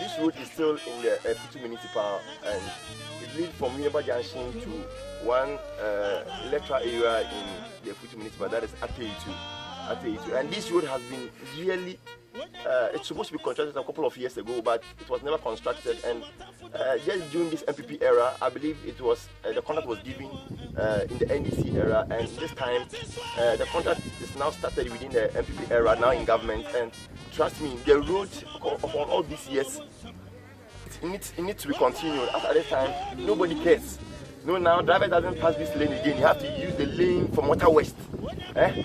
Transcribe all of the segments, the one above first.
This road is still in the Ateitu municipal, and it leads from Winneba Junction to one electoral area in the Ateitu municipal, that is Ateitu. And this road has been really, it's supposed to be constructed a couple of years ago, but it was never constructed. And just during this MPP era, I believe it was the contract was given in the NDC era, and this time the contract is now started within the MPP era, now in government. And trust me, the road upon all these years, it needs to be continued. After this time, nobody cares. No, now driver doesn't pass this lane again. You have to use the lane from Water West.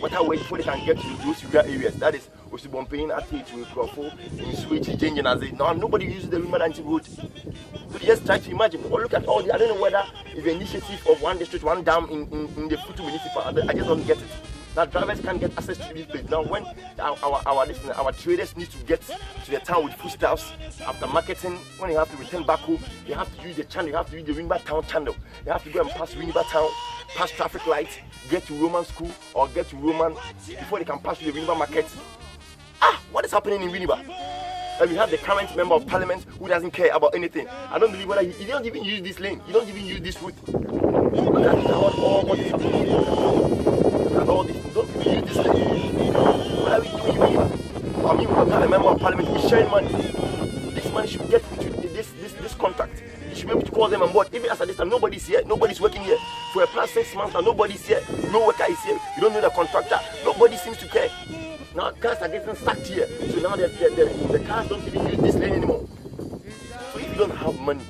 Water West before they can get to those rural areas. That is YESUWORLDMAN Ateitu, Krofo, in Switch, Jengen. Now nobody uses the Winneba road. So just try to imagine. Or look at all the, I don't know whether it's the initiative of one district, one dam in the Ateitu municipal. I just don't get it. Now drivers can't get access to this place. Now when our traders need to get to the town with foodstuffs after marketing, when you have to return back home, you have to use the channel, you have to use the Winneba town channel. You have to go and pass Winneba town, pass traffic lights, get to Roman school or get to Roman before they can pass through the Winneba market. What is happening in Winneba? And we have the current member of parliament who doesn't care about anything. I don't believe whether he doesn't even use this lane. He doesn't even use this route. Look at all what is happening here. Look at all this. Don't even use this lane. What are we doing in Winneba? I mean, we have a member of parliament. He's sharing money. This money should get into this contract. You should be able to call them on board. Even as at this time, nobody's here. Nobody's working here. For a past 6 months now, nobody's here. No worker is here. You don't know the contractor. Nobody seems to care. Now cars are getting stuck here, so now the cars don't even use this lane anymore. So if you don't have money,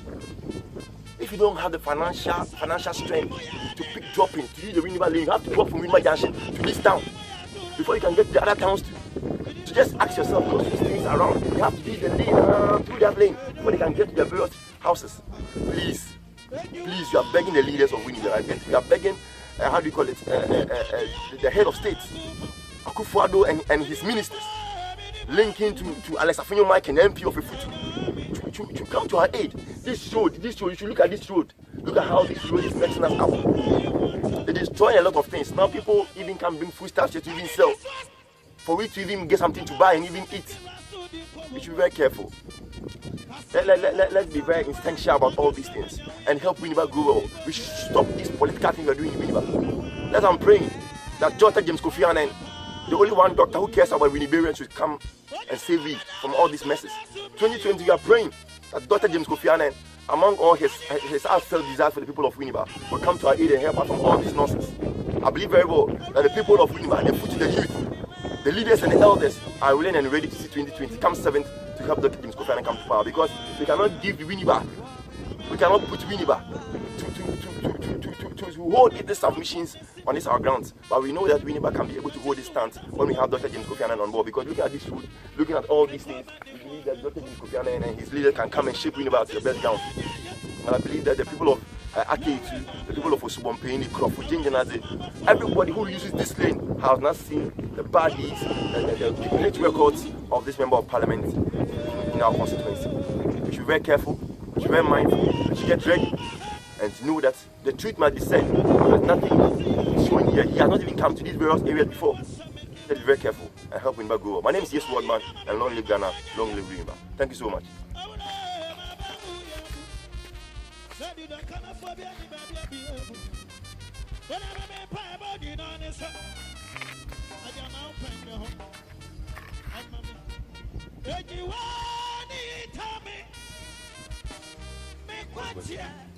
if you don't have the financial strength to pick dropping, to use the Winneba lane, you have to walk from Winneba Junction to this town before you can get to the other towns too. So just ask yourself, those things around, you have to use the lane through that lane before they can get to their various houses. Please, you are begging the leaders of Winneba. You are begging, how do you call it, the head of state, Akufo-Addo and his ministers, linking to Alex Afinyo-Mike and MP of Ateitu to come to our aid. This road, you should look at this road. Look at how this road is messing us up. They destroy a lot of things. Now people even can bring foodstuffs here to even sell. For we to even get something to buy and even eat. We should be very careful. Let's be very instinctual about all these things and help Winneba grow. We should stop this political thing we're doing in Winneba. I'm praying that Dr. James Kofi Annan, the only one doctor who cares about Winnebarians, will come and save me from all these messes. 2020, we are praying that Dr. James Kofi Annan, among all his heartfelt desire for the people of Winneba, will come to our aid and help us from all this nonsense. I believe very well that the people of Winneba, the foot to the youth, the leaders and the elders are willing and ready to see 2020 come 7th to help Dr. James Kofi Annan come to power, because we cannot give Winneba, we cannot put Winneba to hold the submissions on this our grounds, but we know that Winneba can be able to hold this stance when we have Dr. James Kofi Annan on board, because looking at this route, looking at all these things, we believe that Dr. James Kofi Annan and his leader can come and shape Winneba to the best ground. And I believe that the people of Ateitu, the people of YESUWORLDMAN Gh, Krofo, Jengen, everybody who uses this lane has not seen the bad deeds and the great records of this member of parliament in our constituency. We should be very careful, we should be very mindful, we should get ready and know that the truth must be said. There's nothing showing here. He has not even come to these various areas before. Let's be very careful and help Winneba grow. My name is YESUWORLDMAN, and long live Ghana, long live Winneba. Thank you so much. Yeah.